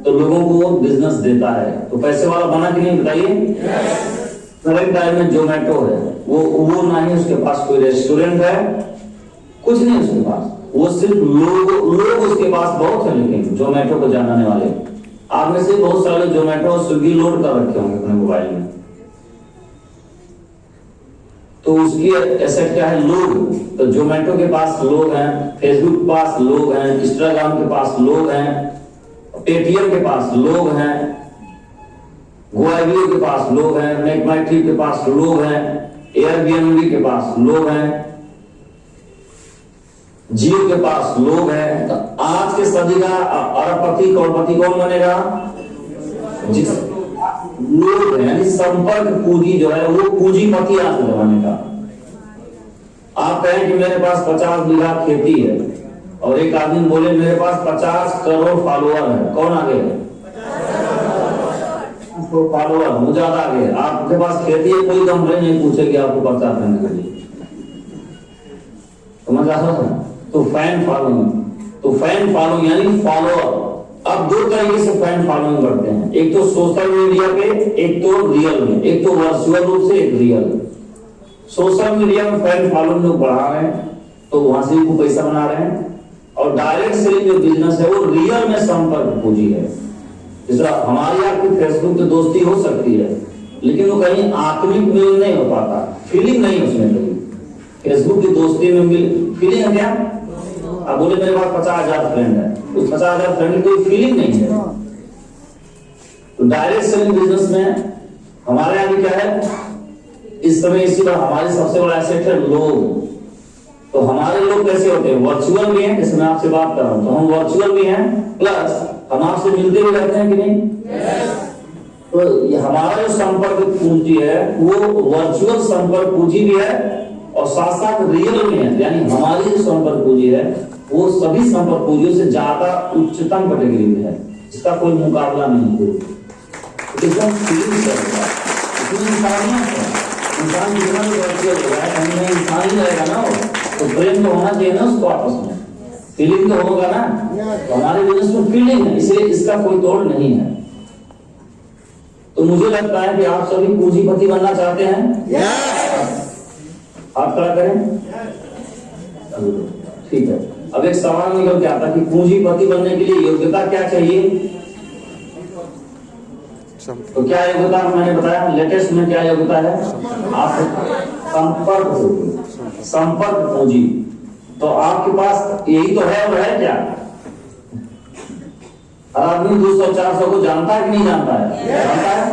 तो लोगों को बिजनेस देता है। तो पैसे वाला बना कि नहीं बताइए? करंट टाइम में जोमेटो है, वो ना ही उसके पास कोई रेस्टोरेंट है, कुछ नहीं उसके पास, वो सिर्फ लोग उसके पास बहुत है, लेकिन जोमेटो को जानने वाले। आप में से बहुत सारे जोमेटो और स्विगी लोड कर रखे होंगे अपने मोबाइल में। तो उसकी एसेट क्या है? लोग। तो जोमेटो के पास लोग हैं, फेसबुक के पास लोग हैं, इंस्टाग्राम के पास लोग हैं, पेटीएम के पास लोग हैं, गोआईबीओ के पास लोग हैं, मेकमाईट्रिप के पास लोग हैं, एयरबीएनबी के पास लोग हैं, जियो के पास लोग हैं। तो आज के सदी का अरबपति करोड़पति कौन बनेगा? जिस लोग है, यानी संपर्क पूंजी जो है वो पूंजीपति आज के जमाने का। आप कहें कि मेरे पास 50 बीघा खेती है और एक आदमी बोले मेरे पास 50 करोड़ फॉलोअर है, कौन आगे है? फॉलोअर वो ज्यादा आगे है। आपके पास खेती है, कोई कंप्लेन नहीं पूछेगी आपको प्रचार करने के लिए। समझ आता है? तो फैन फॉलोइंग, तो फैन फॉलोइंग यानी फॉलोअर। अब दो तरीके से फैन फॉलोइंग करते हैं, एक तो सोशल मीडिया पे, एक तो रियल में, एक तो वर्चुअल रूप से, एक रियल। सोशल मीडिया में फैन फॉलोइंग लोग बढ़ा रहे हैं तो वहां से भी पैसा बना रहे हैं, और डायरेक्ट सेलिंग जो बिजनेस है वो रियल में संपर्क पूंजी है। जैसा हमारी आपकी फेसबुक पे दोस्ती हो सकती है, लेकिन वो कहीं आत्मिक मेल नहीं हो पाता, फीलिंग नहीं उसमें कहीं। फेसबुक की दोस्ती में फीलिंग है क्या? आप बोले मेरे पास 50,000 फ्रेंड है, उस 50,000 फ्रेंड की कोई फीलिंग नहीं है। तो डायरेक्ट सेलिंग बिजनेस में हमारे यहाँ क्या है इस समय, इसी बार हमारी सबसे बड़ा एसेट है लोग। तो हमारे लोग कैसे होते हैं? वर्चुअल भी हैं, जैसे मैं आपसे बात कर रहा हूं तो हम वर्चुअल भी हैं, प्लस हम आपसे मिलते भी रहते हैं कि नहीं? तो हमारा जो संपर्क पूंजी है वो वर्चुअल संपर्क पूंजी भी है और साथ साथ रियल में है। यानी हमारी जो संपर्क पूंजी है वो सभी संपर्क पूंजियों से ज्यादा उच्चतम कैटेगरी में है, इसका कोई मुकाबला नहीं है। इंसान जितना भी वर्चुअल हो रहा है, कहीं ना इंसान ही रहेगा ना, तो प्रेम तो होना चाहिए ना उसको आपस में, फीलिंग तो होगा ना। तो हमारे बिजनेस में फीलिंग है, इसलिए इसका कोई तोड़ नहीं है। तो मुझे लगता है कि आप सभी पूंजीपति बनना चाहते हैं। आप क्या करें? ठीक है। अब एक सवाल निकल के आता कि पूंजीपति बनने के लिए योग्यता क्या चाहिए? तो क्या योग्यता मैंने बताया लेटेस्ट में, क्या योग्यता है? आप संपर्क पूंजी। तो आपके पास यही तो है, और है क्या? आदमी 200-400 को जानता है कि नहीं जानता है? जानता है।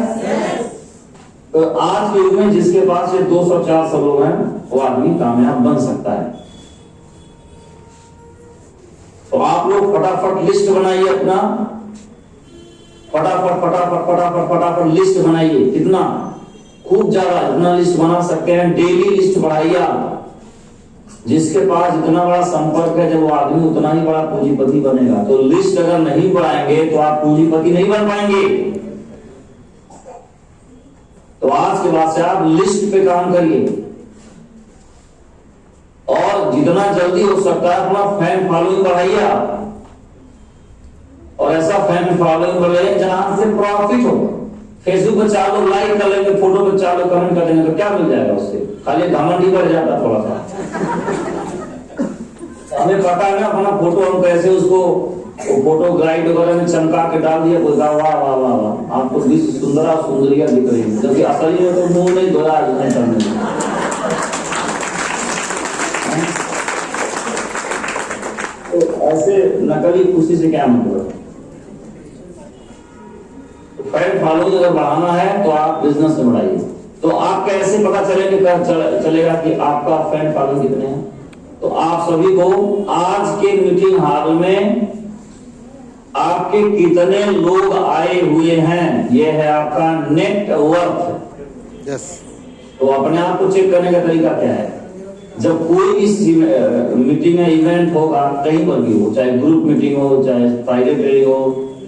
तो आज के युग में जिसके पास ये 200-400 लोग हैं वो आदमी कामयाब बन सकता है। तो आप लोग फटाफट लिस्ट बनाइए अपना, फटाफट लिस्ट बनाइए। कितना? खूब ज्यादा, जितना लिस्ट बना सकते हैं डेली लिस्ट बढ़ाइए आप। जिसके पास जितना बड़ा संपर्क है जब वो आदमी उतना ही बड़ा पूंजीपति बनेगा। तो लिस्ट अगर नहीं बढ़ाएंगे तो आप पूंजीपति नहीं बन पाएंगे। तो आज के बाद से आप लिस्ट पे काम करिए और जितना जल्दी हो सकता है अपना फैन फॉलोइंग बढ़ाइए आप, और ऐसा फैन फॉलोइंग बढ़ाइए जहां से प्रॉफिट हो। फेसबुक पे 4 लोग लाइक कर लेंगे, फोटो पे 4 लोग कमेंट कर देंगे, तो क्या मिल जाएगा उससे? खाली घमंड ही बढ़ जाता थोड़ा सा। हमें पता है ना अपना फोटो हम कैसे उसको फोटो ग्राइड वगैरह में चमका के डाल दिया, कोई कहा वाह वाह वाह वाह आपको भी सुंदरा सुंदरिया दिख रही है, जबकि असली में तो मुंह नहीं धोया करने। तो ऐसे नकली खुशी से क्या मतलब? फैन फॉलोइंग अगर बढ़ाना है तो आप बिजनेस में बढ़ाइए। तो आप कैसे पता चलेगा कि आपका फैन फॉलोइंग कितने हैं? तो आप सभी को आज के मीटिंग हॉल में आपके कितने लोग आए हुए हैं, यह है आपका नेटवर्थ। यस। तो अपने आप को चेक करने का तरीका क्या है? जब कोई भी मीटिंग या इवेंट होगा, कहीं पर भी हो, चाहे ग्रुप मीटिंग हो, चाहे प्राइवेट रैली हो,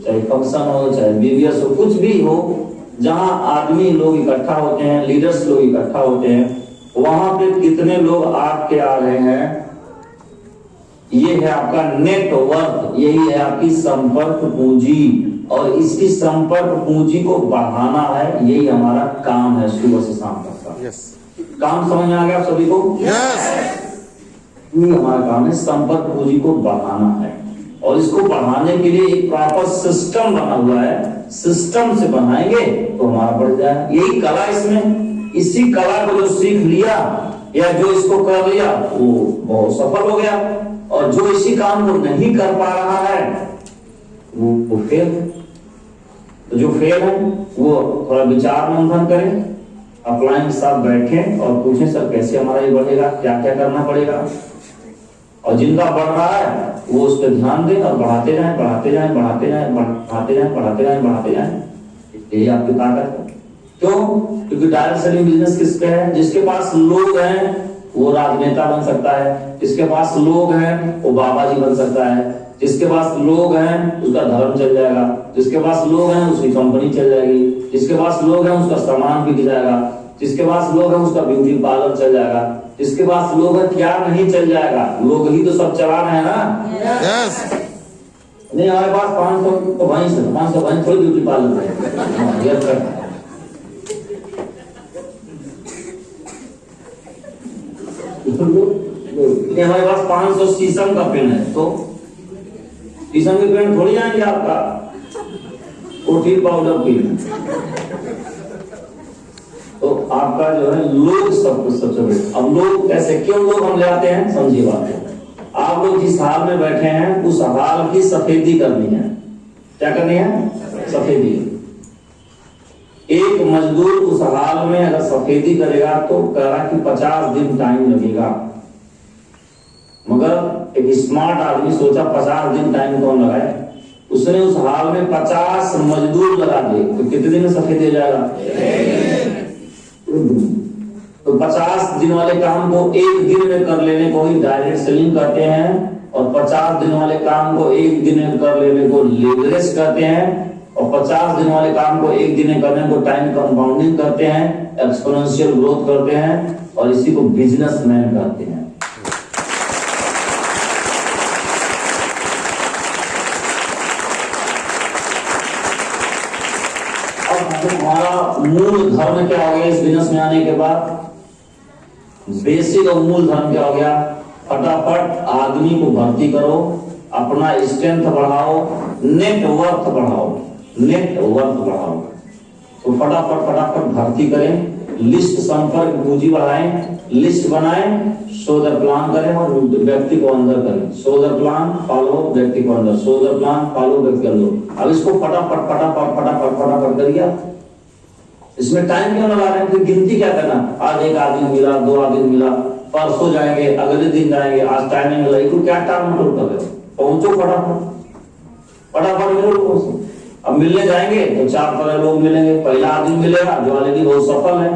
चाहे फंक्शन हो, चाहे बीबीएस हो, कुछ भी हो, जहां आदमी लोग इकट्ठा होते हैं, लीडर्स लोग इकट्ठा होते हैं, वहां पे कितने लोग आपके आ रहे हैं, ये है आपका नेटवर्क, यही है आपकी संपर्क पूंजी। और इसकी संपर्क पूंजी को बढ़ाना है। यही हमारा काम है सुबह से शाम तक का। काम समझ में आ गया आप सभी को? ये हमारा काम है, संपर्क पूंजी को बढ़ाना है। और इसको बढ़ाने के लिए एक प्रॉपर सिस्टम बना हुआ है। सिस्टम से बनाएंगे तो हमारा बढ़ जाए। यही कला इसमें, इसी कला को जो सीख लिया या जो इसको कर लिया वो बहुत सफल हो गया। और जो इसी काम को नहीं कर पा रहा है वो फेल। तो जो फेल है वो थोड़ा विचार मंथन करें, अपलाइन के साथ बैठें और पूछें सर कैसे हमारा ये बढ़ेगा, क्या क्या करना पड़ेगा। और जिनका बढ़ रहा है वो उस पर ध्यान दें और बढ़ाते जाएं, बढ़ाते जाएं, बढ़ाते जाएं, बढ़ाते जाएं, बढ़ाते जाएं, बढ़ाते जाएं। यही आपकी ताकत है। क्यों? क्योंकि डायरेक्ट सेलिंग बिजनेस किस पे है? जिसके पास लोग हैं वो राजनेता बन सकता है, जिसके पास लोग हैं वो बाबा जी बन सकता है, जिसके पास लोग हैं उसका धर्म चल जाएगा, जिसके पास लोग हैं उसकी कंपनी चल जाएगी, जिसके पास लोग हैं उसका सामान बिक जाएगा, जिसके पास लोग हैं उसका ब्यूटी पार्लर चल जाएगा, जिसके पास लोग हैं क्या नहीं चल जाएगा। लोग ही तो सब चला रहे हैं ना। नहीं हमारे पास 500 तो वहीं से 500 वहीं थोड़ी ब्यूटी पार्लर है। हमारे पास 500 शीशम का पेड़ है तो शीशम के पेड़ थोड़ी जाएंगे आपका प्रोटीन पाउडर पी। तो आपका जो है लोग सब कुछ सबसे बड़े। अब लोग कैसे, क्यों लोग हम ले आते हैं? समझिए बात। आप लोग जिस हाल में बैठे हैं उस हाल की सफेदी करनी है। क्या करनी है? सफेदी। एक मजदूर उस हाल में अगर सफेदी करेगा तो कह रहा कि 50 दिन टाइम लगेगा। मगर एक स्मार्ट आदमी सोचा 50 दिन टाइम कौन लगाए, उसने उस हाल में 50 मजदूर लगा दिए तो कितने दिन में सफेद हो जाएगा? तो 50 दिन वाले काम को एक दिन में कर लेने को ही डायरेक्ट सेलिंग कहते हैं, और 50 दिन वाले काम को एक दिन में कर लेने को लेवरेज कहते हैं, और 50 दिन वाले काम को एक दिन में करने को टाइम कंपाउंडिंग कहते हैं, एक्सपोनेंशियल ग्रोथ करते हैं, और इसी को बिजनेसमैन कहते हैं। हमारा मूल धर्म क्या हो गया इस बिजनेस में आने के बाद? बेसिक और मूल धर्म क्या हो गया? फटाफट आदमी को भर्ती करो, अपना स्ट्रेंथ बढ़ाओ, नेटवर्थ बढ़ाओ, नेटवर्थ बढ़ाओ। तो फटाफट फटाफट भर्ती करें, लिस्ट संपर्क पूंजी बढ़ाएं, लिस्ट बनाएं, शो द प्लान करें और व्यक्ति को अंदर करें। शो द प्लान फॉलो व्यक्ति को अंदर, शो द प्लान फॉलो व्यक्ति अंदर। अब इसको फटाफट फटाफट फटाफट फटाफट करिए। इसमें टाइम क्यों लगा रहे हैं? फिर गिनती क्या करना? आज एक आदमी मिला, 2 आदमी मिला, परसों जाएंगे, अगले दिन जाएंगे, आज टाइम नहीं मिला, इसको क्या टाइम नोट कर रहे? पहुंचो फटाफट फटाफट मिलो। अब मिलने जाएंगे तो 4 तरह लोग मिलेंगे। पहला आदमी मिलेगा जो ऑलरेडी बहुत सफल है,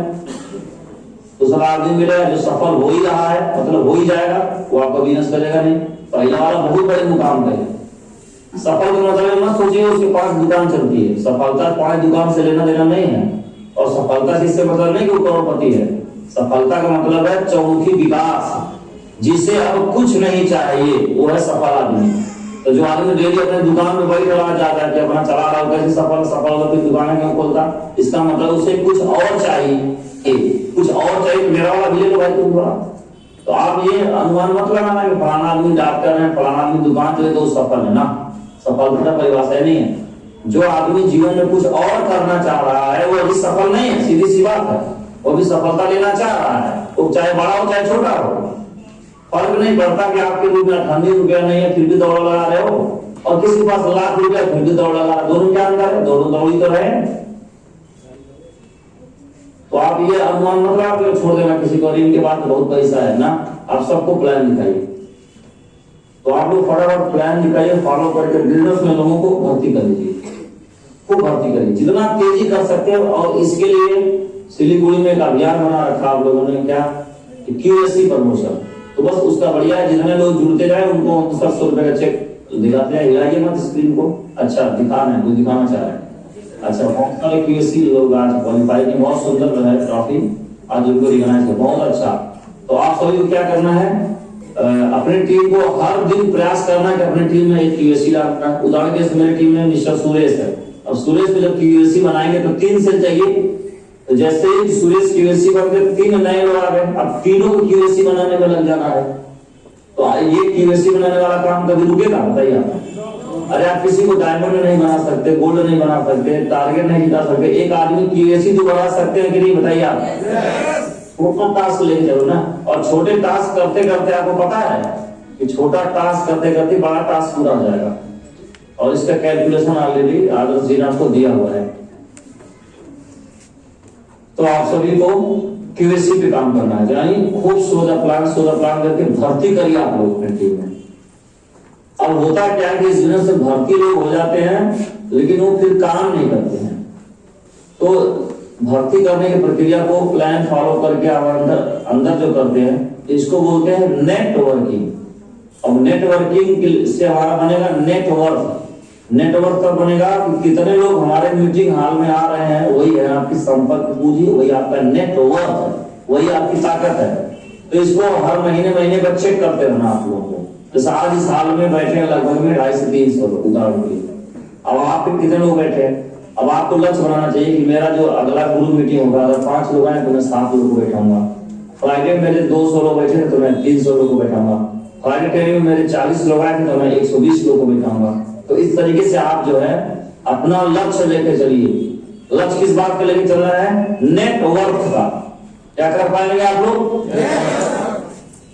दूसरा आदमी मिलेगा जो सफल हो ही रहा है, मतलब हो ही जाएगा, वो आपका बिजनेस करेगा नहीं। पहला वाला बहुत बड़े मुकाम पे है। सफल का मतलब मत सोचिए उसके 5 दुकान चलती है। सफलता 5 दुकान से लेना देना नहीं है, और सफलता जिससे मतलब नहीं कि वो करोड़पति है। सफलता का मतलब है चौमुखी विकास, जिसे अब कुछ नहीं चाहिए वो है सफल आदमी। तो जो आदमी डेली अपने दुकान में वही चला जाता है कि अपना चला रहा है, कैसे सफल होकर दुकान क्यों खोलता? इसका मतलब उसे कुछ और चाहिए, कुछ और चाहिए। मेरा वाला भी ले लो भाई तुम। तो आप ये अनुमान मत लगाना कि फलाना आदमी डॉक्टर है, फलाना आदमी दुकान चले तो सफल है ना। सफलता परिभाषा नहीं है। जो आदमी जीवन में कुछ और करना चाह रहा है वो अभी सफल नहीं है, सीधी सी बात है। वो भी सफलता लेना चाह रहा है, वो चाहे बड़ा हो चाहे छोटा हो, फर्क नहीं पड़ता कि आपके रूप में 98 रुपया नहीं है फिर भी दौड़ लगा रहे हो, और किसी के पास लाख रुपया फिर भी दौड़ लगा। दोनों क्या अंदर है? दोनों दौड़ी तो रहे। तो आप ये अनुमान मत लगा छोड़ देना किसी को, इनके पास बहुत पैसा है ना। आप सबको प्लान दिखाइए। तो आप लोग फटाफट प्लान दिखाइए, फॉलो करके बिजनेस में लोगों को भर्ती कर लीजिए, खूब भर्ती करिए जितना तेजी कर सकते हैं। और इसके लिए सिलीगुड़ी में एक अभियान बना रखा आप लोगों ने, क्या? QSC promotion. तो बस उसका बढ़िया है, जितने लोग जुड़ते जाए उनको 700 रुपए का चेक दिखाते हैं। हिलाइए मत स्क्रीन को। अच्छा दिखाना है, कुछ दिखाना चाह रहे हैं? अच्छा, बहुत सारे QSC लोग आज क्वालिफाई की, बहुत सुंदर है ट्रॉफी आज उनको रिकॉग्नाइज किया, बहुत अच्छा। तो आप सभी को क्या करना है? अपनी टीम को हर दिन प्रयास करना कि अपनी टीम में एक क्यूएसी लाना। उदाहरण के मेरी टीम में मिस्टर सुरेश है, अब सुरेश को जब क्यूएसी बनाएंगे तो 3 सेल चाहिए, तो जैसे ही सुरेश क्यूएसी बन गए 3 नए लोग आ गए, अब तीनों को क्यूएसी बनाने में लग जाना है। तो ये क्यूएसी बनाने वाला काम कभी रुकेगा? बताइए आप। अरे आप किसी को डायमंड नहीं बना सकते, गोल्ड नहीं बना सकते, टारगेट नहीं जिता सकते, एक आदमी क्यूएसी तो बढ़ा सकते हैं कि नहीं? बताइए आप। छोटा टास्क लेके चलो ना, और छोटे टास्क करते करते आपको पता है कि छोटा टास्क करते करते बड़ा टास्क पूरा हो जाएगा, और इसका कैलकुलेशन ऑलरेडी आदर्श जी ने आपको दिया हुआ है। तो आप सभी को क्यूएसी पे काम करना है, यानी खूब सोचा प्लान करके भर्ती करिए आप लोग अपनी टीम में। अब होता क्या है कि इस बिजनेस से भर्ती लोग हो जाते हैं लेकिन वो फिर काम नहीं करते हैं। तो भर्ती करने की प्रक्रिया को प्लान फॉलो करके आप अंदर जो करते हैं इसको बोलते हैं नेटवर्किंग। अब नेटवर्किंग से हमारा बनेगा नेटवर्क। नेटवर्क कब बनेगा कि कितने लोग हमारे मीटिंग हॉल में आ रहे हैं, वही है आपकी संपर्क पूंजी, वही आपका नेटवर्क, वही आपकी ताकत है। तो इसको हर महीने का चेक करते रहना आप लोगों को। जैसे आज इस हाल में बैठे हैं लगभग में 250 से 300 लोग उदाहरण के लिए। अब आप पे कितने लोग बैठे हैं? अब आपको लक्ष्य बनाना चाहिए कि मेरा जो अगला ग्रुप मीटिंग होगा, अगर 5 लोग आए तो मैं 7 लोग को बैठाऊंगा। फ्राइडे में मेरे 200 लोग बैठे तो मैं 300 लोग को बैठाऊंगा। फ्राइडे टाइम में मेरे 40 लोग आए तो मैं 120 लोग को बैठाऊंगा। तो इस तरीके से आप जो है अपना लक्ष्य लेके चलिए। लक्ष्य किस बात पे लेके चल रहा है? नेटवर्क का। क्या कर पाएंगे आप लोग?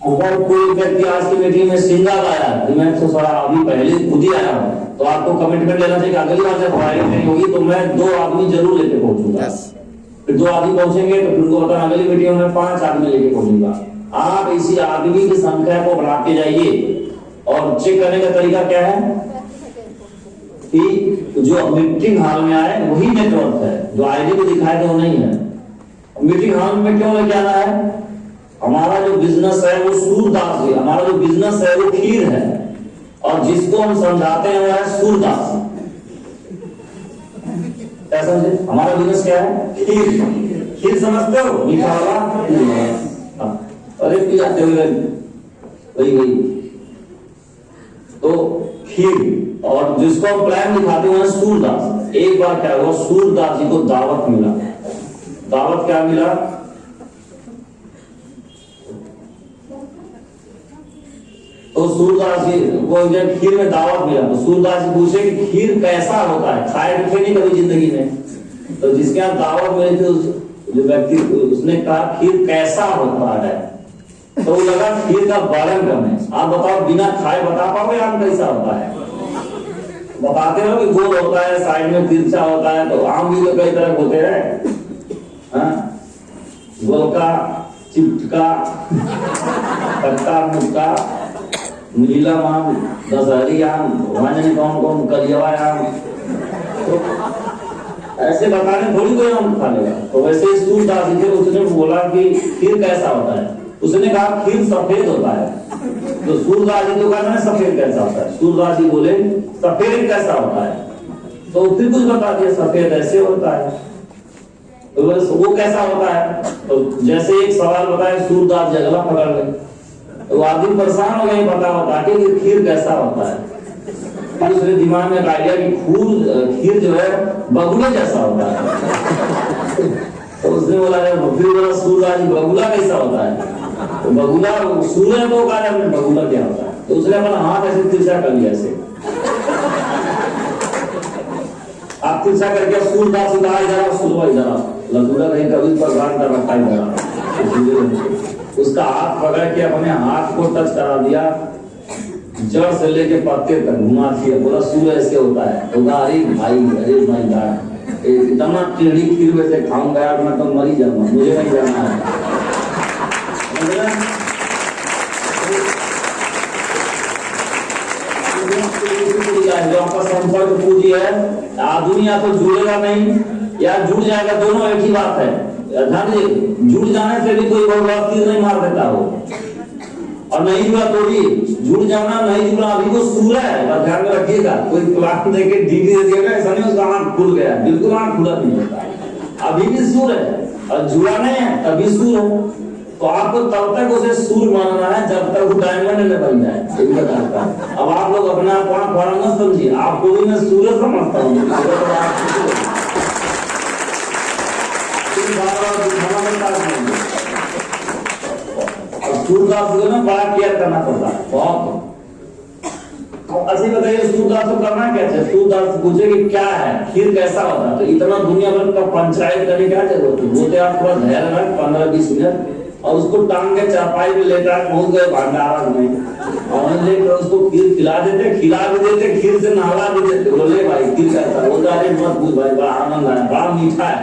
अगर कोई व्यक्ति आज की मीटिंग में सिंगल आया तो मैं तो थोड़ा अभी पहले खुद ही आया हूँ, तो आपको कमिटमेंट लेना चाहिए अगली बार जब फ्राइडे होगी तो मैं 2 आदमी जरूर लेके पहुंचूंगा। फिर 2 आदमी पहुंचेंगे तो फिर उनको बताना अगली मीटिंग में 5 आदमी लेके पहुंचूंगा। आप इसी आदमी की संख्या को बढ़ाते जाइए। और चेक करने का तरीका क्या है कि जो मीटिंग हॉल में आए वही नेटवर्क है, जो आईडी को दिखाए तो वो नहीं है। मीटिंग हॉल में क्यों लेके आना है? हमारा जो बिजनेस है वो सूरदास है, हमारा जो बिजनेस है वो खीर है, और जिसको हम समझाते हैं वो है सूरदास। क्या समझे? हमारा बिजनेस क्या है? खीर। खीर समझते हो? मीठा वाला। अरे पिलाते हुए वही तो खीर, और जिसको हम प्लान दिखाते हैं सूरदास। एक बार क्या हुआ, सूरदास जी को दावत मिला। दावत क्या मिला? तो सूरदास जी को जब खीर में दावत मिला तो सूरदास जी पूछे कि खीर कैसा होता है? खाए थे नहीं कभी जिंदगी में। तो जिसके यहाँ दावत मिली थी जो व्यक्ति, उसने कहा खीर कैसा होता है? तो वो लगा खीर का वर्णन करने। आप बताओ, बिना खाए बता पाओगे आम कैसा होता है? बताते हो कि गोल होता है, साइड में तिरछा होता है। तो आम भी तो कई तरह होते हैं, गोलका, चिपका, कट्टा, मुक्का, नीलम आम, दशहरी आम, कौन कौन कलियावा आम। तो ऐसे बताने थोड़ी कोई आम खा लेगा। तो वैसे सूरदास जी थे, उसने बोला कि खीर कैसा होता है? उसने कहा खीर सफेद होता है। तो सूरदास जी तो कहा सफेद कैसा होता है? सूरदास जी बोले सफेद कैसा होता है? तो फिर कुछ बता दिया, सफेद ऐसे होता है। तो वो कैसा होता है? तो जैसे एक सवाल बताया, सूरदास जी अगला पकड़ गए। तो आदमी परेशान हो गए बता के कि खीर कैसा होता है। फिर उसने दिमाग में आइडिया कि खीर जो है बगुला जैसा होता है। तो उसने बोला फिर बोला सूरदास जी बगुला कैसा होता है? तो बगुला सूर्य को कहा बगुला क्या होता है? तो उसने अपना हाथ ऐसे तिरछा कर लिया, ऐसे आप तिरछा करके सूरदास जी कहा इधर सूरवा इधर लदूरा कहीं कभी भगवान कर रखा इधर। उसका हाथ पकड़ के अपने हाथ को टच करा दिया, जड़ से लेके पत्ते तक घुमा दिया, बोला सूर्य ऐसे होता है। तो अरे भाई इतना टेढ़ी खीर वैसे खाऊंगा यार, मैं तो मर ही जाऊंगा, मुझे नहीं जाना है। जो आपका संपर्क पूंजी है, आदमी या तो जुड़ेगा नहीं या जुड़ जाएगा, दोनों एक ही बात है। ध्यान दीजिए, जुड़ जाने से भी कोई बहुत तीर नहीं मार देता हो, और नहीं जुड़ा तो भी जुड़ जाना, नहीं जुड़ा अभी वो सूर्य है, ध्यान में रखिएगा। कोई प्लान देके डीपी दे दिएगा ऐसा नहीं उसका आंख खुल गया, बिल्कुल आंख खुला नहीं होता, अभी भी सूर्य है, और जुड़ा नहीं है तभी सूर्य है। तो आपको तब तक उसे सूर्य मानना है जब तक वो डायमंड न बन जाए। अब आप लोग अपना आप मत समझिए, आपको भी मैं सूर्य समझता हूँ। सूर्यदास को ना बड़ा केयर करना पड़ता है बहुत। ऐसे बताइए सूरदास को करना क्या चाहिए? सूरदास पूछे कि क्या है खीर कैसा होता है, तो इतना दुनिया भर का पंचायत करने क्या जरूरत है? बोलते आप थोड़ा धैर्य रख 15-20 मिनट, और उसको टांग के चापाई में लेकर पहुंच गए भंडारा में, और लेकर उसको खीर खिला भी देते, खीर से नहला भी देते। बोले भाई खीर कैसा? बोलता अरे मत पूछ भाई, बड़ा आनंद आया, बड़ा मीठा है।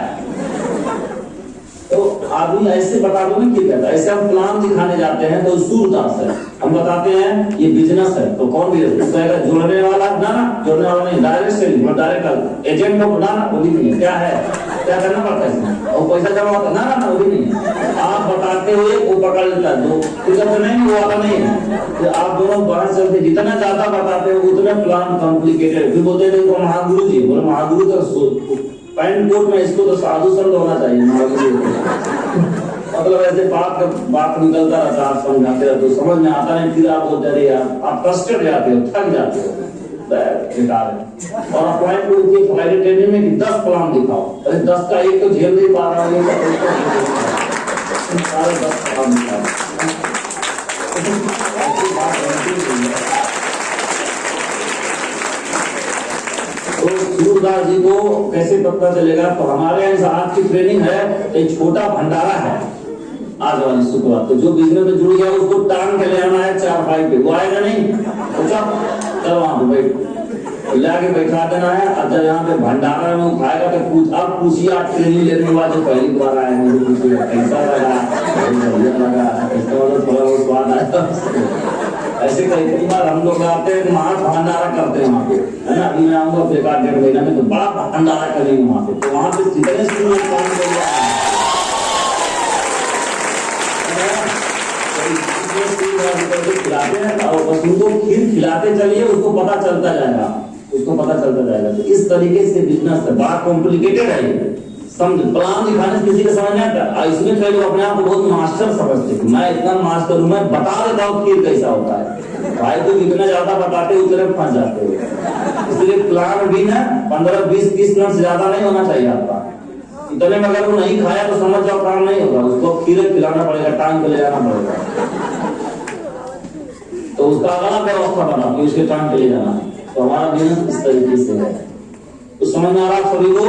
तो आदमी ऐसे बता दो ना क्या कहता है। ऐसे हम प्लान दिखाने जाते हैं तो सूरदास है, हम बताते हैं ये बिजनेस है, तो कौन बिजनेस कहेगा? जोड़ने वाला ना, जोड़ने वाला नहीं, डायरेक्ट सेलिंग और डायरेक्ट एजेंट को बनाना, वो भी नहीं है। क्या है, क्या करना पड़ता है इसमें? और पैसा जमा होता है ना, वो भी नहीं है। आप बताते हुए वो पकड़ लेता है, दो तो नहीं, वो वाला नहीं है। तो आप दोनों बाहर चलते, जितना ज्यादा बताते हो उतना प्लान कॉम्प्लिकेटेड। फिर बोलते हैं तो महागुरु जी, बोले महागुरु तो पैंट कोट में, इसको तो साधु संत होना चाहिए मतलब ऐसे बात निकलता रहता, आप समझाते रहते हो, समझ में आता नहीं, फिर आप बोलते रहे यार, आप फ्रस्ट्रेट जाते हो, थक जाते हो, बेकार है। और अपॉइंट को उनकी फ्लाइट ट्रेनिंग में कि 10 प्लान दिखाओ, अरे 10 का एक तो झेल नहीं पा रहा है, सारे 10 प्लान दिखाओ। तो सूरदास जी को कैसे पता चलेगा? तो हमारे यहाँ आज की ट्रेनिंग है, एक छोटा भंडारा है आज वाली शुक्रवार, तो जो बिजनेस में जुड़ गया उसको टांग के ले आना है 4-5 पे, वो आएगा नहीं तो चल वहां पे बैठ लाके बैठा देना है। अब जब यहाँ पे भंडारा में उठाएगा तो आप पूछिए, आप ट्रेनिंग लेने वाले पहली बार आए हैं, कैसा लगा, थोड़ा बहुत स्वाद आया। ऐसे कई बार हम लोग आते हैं, वहां भंडारा करते हैं वहां पे, है ना। अभी मैं आऊंगा बेकार 1.5 महीना में, तो बड़ा भंडारा करेंगे वहां पे, तो वहां पे जितने स्कूल काम खिलाते हैं, और बस उनको खीर खिलाते चलिए, उसको पता चलता जाएगा, उसको पता चलता जाएगा। तो इस तरीके से बिजनेस है, बड़ा कॉम्प्लिकेटेड है ये, समझ। प्लान दिखाने से किसी का समझ नहीं आता। इसमें कई लोग अपने आप को बहुत मास्टर समझते हैं, मैं इतना मास्टर हूं, मैं बता देता हूँ खीर कैसा होता है। भाई तो जितना ज्यादा बताते उतने फंस जाते हो। इसलिए प्लान भी ना 15-20-30 मिनट से ज्यादा नहीं होना चाहिए आपका। इतने में अगर वो नहीं खाया तो समझ जाओ काम नहीं होगा, उसको खीर खिलाना पड़ेगा, टांग के ले जाना पड़ेगा, तो उसका अलग व्यवस्था बना कि उसके टांग के ले जाना है। तो हमारा बिजनेस इस तरीके से है, तो समझ में आ रहा सभी को?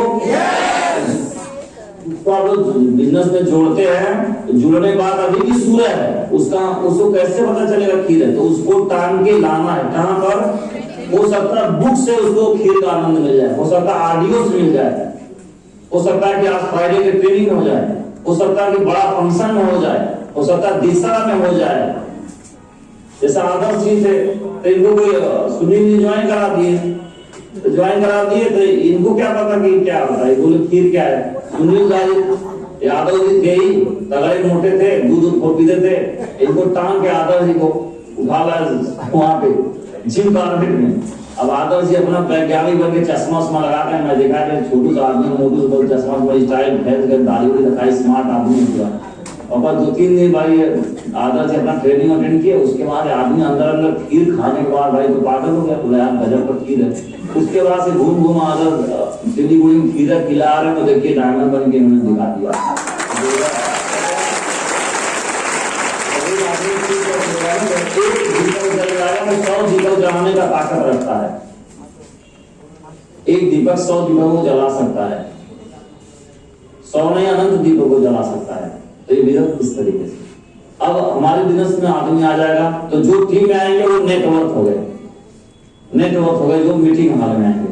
तो आप लोग बिजनेस में जोड़ते हैं, जुड़ने के बाद अभी भी सूर्य है, उसको कैसे पता चलेगा खीर है? तो उसको टांग के लाना है, कहां पर? हो सकता है बुक से उसको खीर का आनंद मिल जाए, हो सकता है ऑडियो से मिल जाए, हो सकता है कि आज फ्राइडे के ट्रेनिंग में हो जाए, हो सकता है कि बड़ा फंक्शन में हो जाए, हो सकता है दिशा में हो जाए। जैसा आदर्श जी थे, तो इनको कोई सुनील जी ज्वाइन करा दिए, तो ज्वाइन करा दिए, तो इनको क्या पता कि क्या होता है? बोले खीर क्या है? सुनील जी यादव जी थे ही, तगड़े मोटे थे, दूध पीते थे, इनको टांग के आदर्श जी को उठा लाया वहां पे जिम कार्पेट में। अब आदर्श जी अपना वैज्ञानिक बन के चश्मा उस्मा लगाते हैं, मैं देखा है छोटू सा आदमी, मोटू से बहुत चश्मा स्टाइल फैल कर दाढ़ी भी दिखाई, स्मार्ट आदमी पूरा। और बस 2-3 दिन भाई आदर्श जी अपना ट्रेनिंग अटेंड किया, उसके बाद आदमी अंदर खीर खाने के बाद भाई तो पागल हो गया, बोला यार गजब का खीर है। उसके बाद से घूम आदर्श दिल्ली गुड़ी में खीर खिला रहे हैं, तो देखिए डायमंड बन के उन्होंने दिखा दिया। 100 दीपक जलाने का ताकत रखता है, एक दीपक 100 दीपक को जला सकता है, 100 नहीं अनंत दीपक को जला सकता है। तो ये बिजनेस इस तरीके से। अब हमारे बिजनेस में आदमी आ जाएगा, तो जो टीम में आएंगे वो नेटवर्क हो गए, जो मीटिंग हमारे में आएंगे।